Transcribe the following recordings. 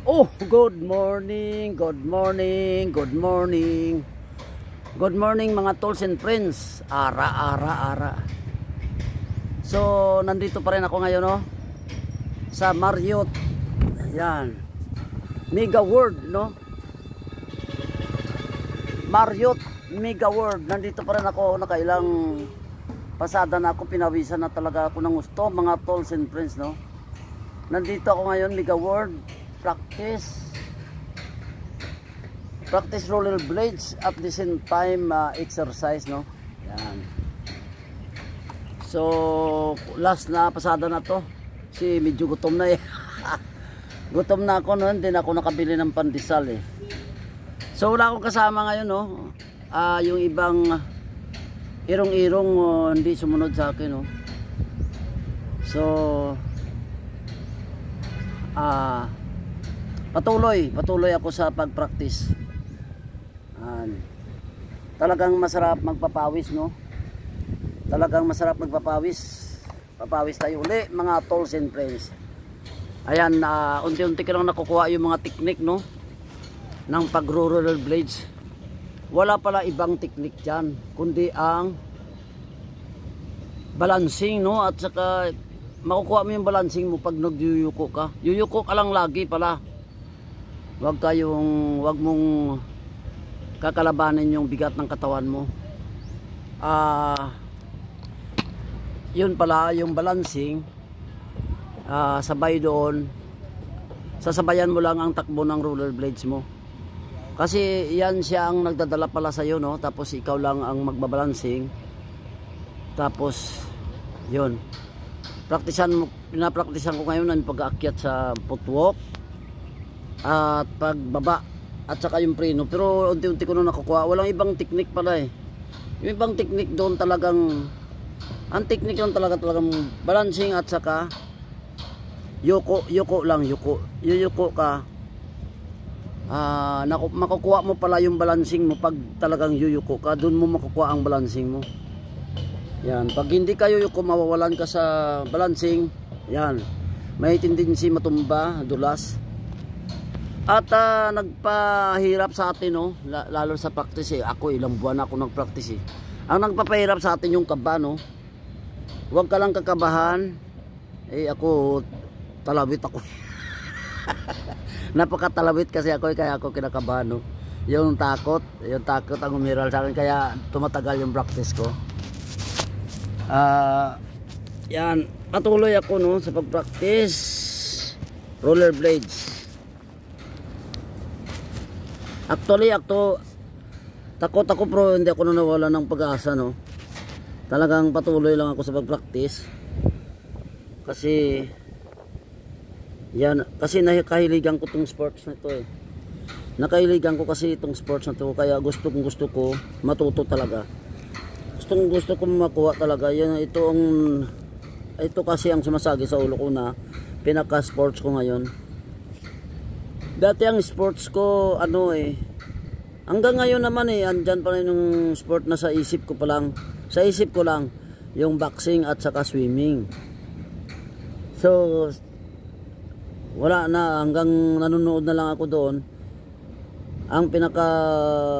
Oh, good morning, good morning, good morning. Good morning mga tools and friends. Ara. So, nandito pa rin ako ngayon, no? Sa Marriott. Ayan. Mega World, no? Marriott Mega World. Nandito pa rin ako, nakailang pasada na ako, pinawisan na talaga ako ng gusto, mga tools and friends, no? Nandito ako ngayon, Mega World. Practice roller blades at the same time exercise, no? Yan. So last na pasada na to, si medyo gutom na eh. Gutom na ako noon, hindi na ako nakabili ng pandesal eh. So wala akong kasama ngayon, no? Yung ibang irong-irong hindi sumunod sa akin, no? So patuloy ako sa pag-practice. Talagang masarap magpapawis, no? Talagang masarap magpapawis. Papawis tayo uli, mga tools and friends. Ayan, unti-unti ko lang nakukuha yung mga technique, no? Ng pag-roller blades. Wala pala ibang technique dyan, kundi ang balancing, no? At saka makukuha mo yung balancing mo pag nagyuyuko ka. Yuyuko ka lang lagi pala. Wag mong kakalabanin yung bigat ng katawan mo. Yun pala yung balancing, sabay doon, sasabayan mo lang ang takbo ng roller blades mo. Kasi yan siya ang nagdadala pala sa iyo, no? Tapos ikaw lang ang magbabalancing. Tapos yun. Pinapraktisan ko ngayon ang pag-aakyat sa footwalk at pagbaba at saka yung preno, pero unti-unti ko na nakukuha. Walang ibang technique pala eh. Yung ibang technique doon talagang, ang technique lang talagang balancing at saka yuko lang, yuyuko ka. Makukuha mo pala yung balancing mo pag talagang yuyuko ka, doon mo makukuha ang balancing mo. Yan, pag hindi ka yuyuko, mawawalan ka sa balancing. Yan, may tendency matumba, dulas. At nagpahirap sa atin, no? Lalo sa practice eh. Ako ilang buwan ako nagpractice eh. Ang nagpapahirap sa atin yung kaba, no? Huwag ka lang kakabahan. Eh ako talawit ako. Napakatalawit kasi ako, kaya ako kinakabahan, no? Yung takot ang umiral sa akin, kaya tumatagal yung practice ko. Yan, patuloy ako, no, sa pag-practice roller blades. Actually, takot ako, pero hindi ako nawala ng pag-asa, no. Talagang patuloy lang ako sa pag-practice. Kasi yan, kasi nakahiligan ko tong sports na to eh. Nakahiligan ko kasi itong sports na to, kaya gusto ko matuto talaga. Gusto ko makuha talaga. Yan, ito kasi ang sumasagi sa ulo ko na pinaka-sports ko ngayon. Dati ang sports ko hanggang ngayon naman andyan pa rin yung sport na sa isip ko lang, yung boxing at saka swimming. So wala na, hanggang nanonood na lang ako doon. Ang pinaka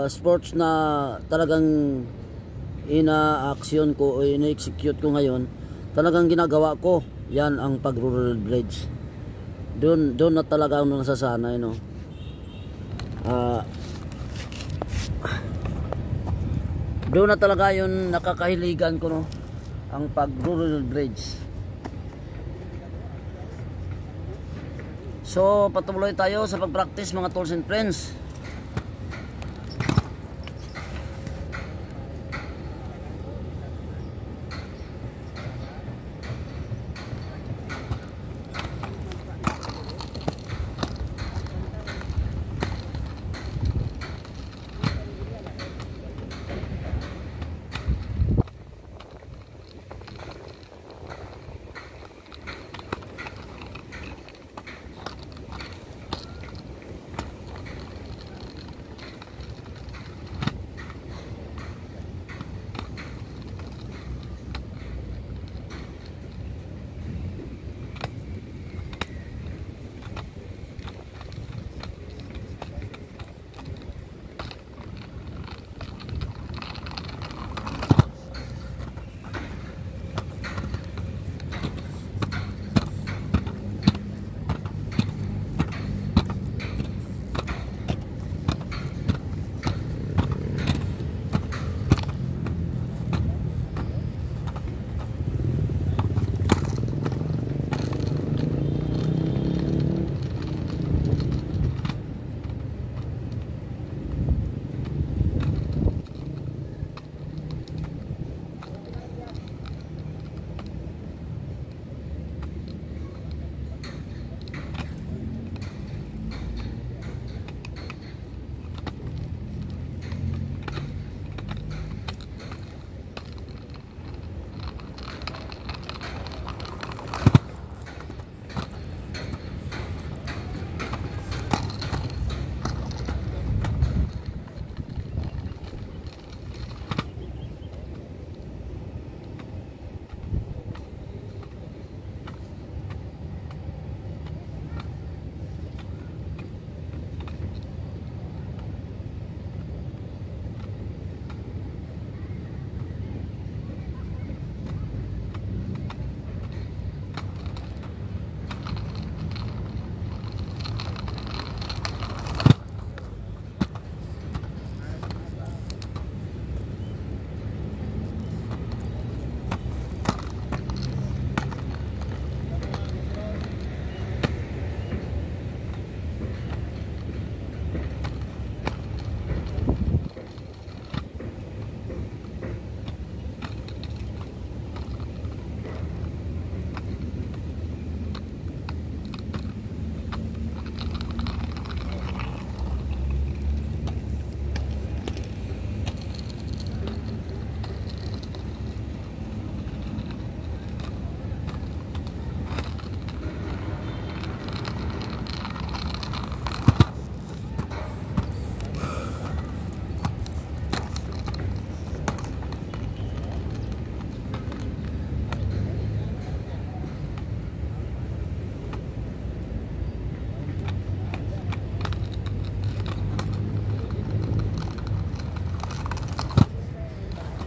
sports na talagang ina-action ko o ina-execute ko ngayon, talagang ginagawa ko, yan ang pag-roller blades. Doon na talaga ako nasasanay, no. Doon na talaga yun nakakahiligan ko, no, ang pag-roller blades. So patuloy tayo sa pag-practice, mga tools and friends.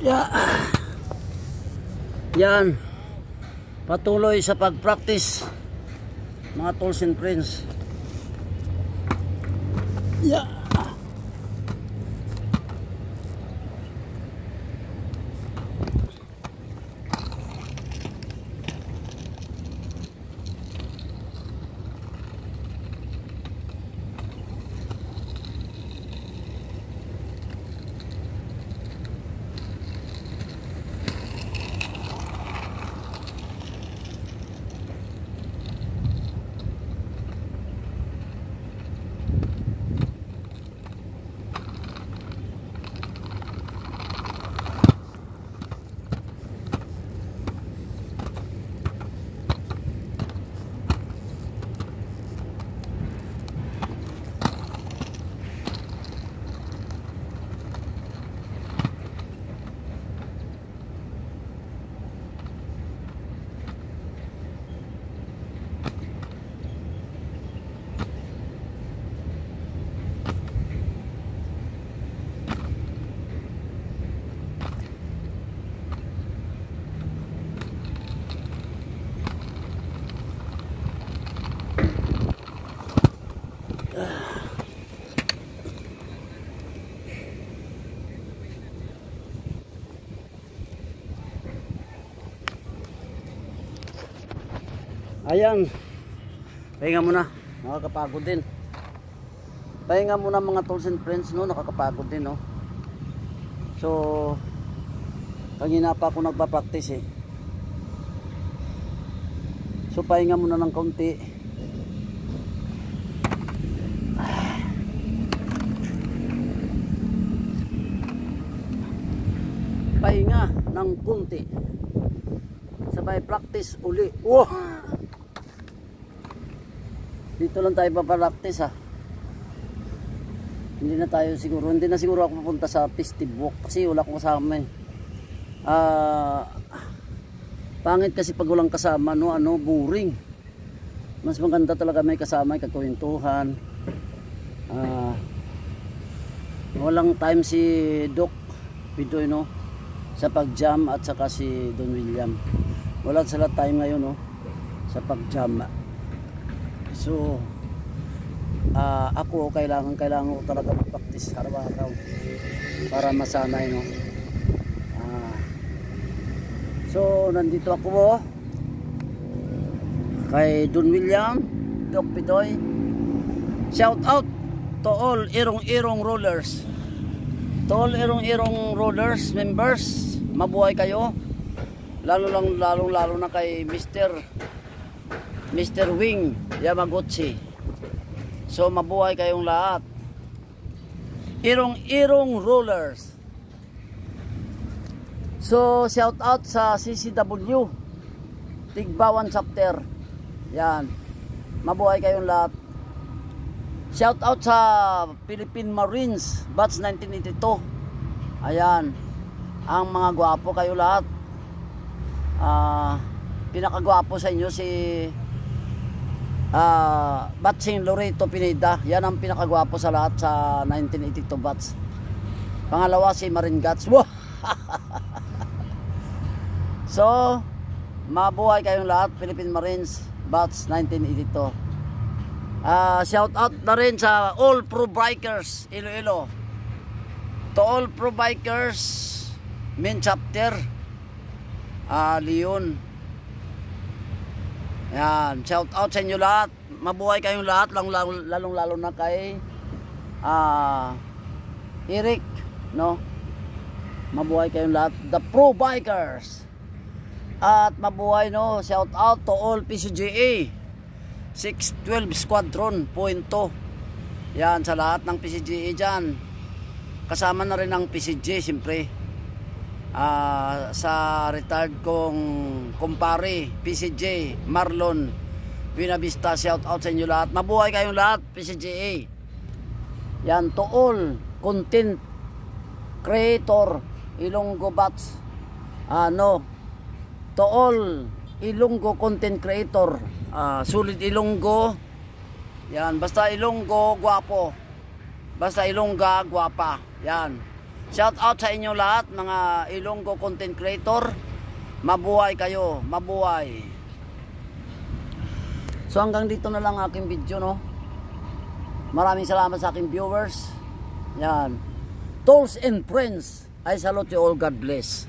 Yeah. Yan. Patuloy sa pag-practice mga tools and friends. Yeah. Ayan, pahinga muna, nakakapagod din. Pahinga muna mga tools and friends, no? Nakakapagod din, no? So, kanina pa ako nagpa-practice eh. So, pahinga muna ng kaunti. Pahinga ng kaunti. Sabay practice uli. Wow! Dito lang tayo papractice ha. Hindi na siguro ako pupunta sa festive walk kasi wala akong kasama eh. Pangit kasi pag walang kasama, no, boring. Mas maganda talaga may kasama, kagkwentuhan. Walang time si Doc Pidoy, no, sa pag-jam at saka si Don William. Wala sila time ngayon, no, sa pag-jam. So ako kailangan ko talaga mag-practice araw-araw para masanay, no. So nandito ako kay Don William, Doc Pidoy. Shout out to all Irong-Irong Rollers. To all Irong-Irong Rollers members, mabuhay kayo. Lalo na kay Mr. Wing Yamaguchi. So mabuhay kayong lahat. Irong-Irong Rollers. So shout out sa CCW Tigbawan chapter. Yan. Mabuhay kayong lahat. Shout out sa Philippine Marines Batch 1982. Ayan. Ang mga gwapo kayo lahat. Pinakagwapo sa inyo si Batsing Loreto Pineda. Yan ang pinakagwapo sa lahat sa 1982 batch. Pangalawa si Marine Guts. So mabuhay kayong lahat, Philippine Marines Batch 1982. Shout out na rin sa all pro bikers Iloilo. To all pro bikers main chapter Leon. Yan, shout out sa inyo lahat. Mabuhay kayong lahat, lalong na kay Eric, no? Mabuhay kayong lahat, the pro bikers. At mabuhay, no, shout out to all PCGA 612 Squadron Punto. Yan, sa lahat ng PCGA dyan. Kasama na rin ang PCG, siyempre. Sa retired kong kumpare PCJ Marlon Buenavista, shout out sa inyo lahat. Mabuhay kayong lahat, PCGA. Yan, to all content creator Ilonggo Batch, to all Ilonggo content creator, sulit Ilonggo. Yan, basta Ilonggo gwapo, basta Ilongga gwapa. Yan, Shout out sa inyo lahat, mga Ilonggo content creator. Mabuhay kayo, mabuhay. So hanggang dito na lang aking video, no. Maraming salamat sa aking viewers. Yan. Tools and friends, I salute you all. God bless.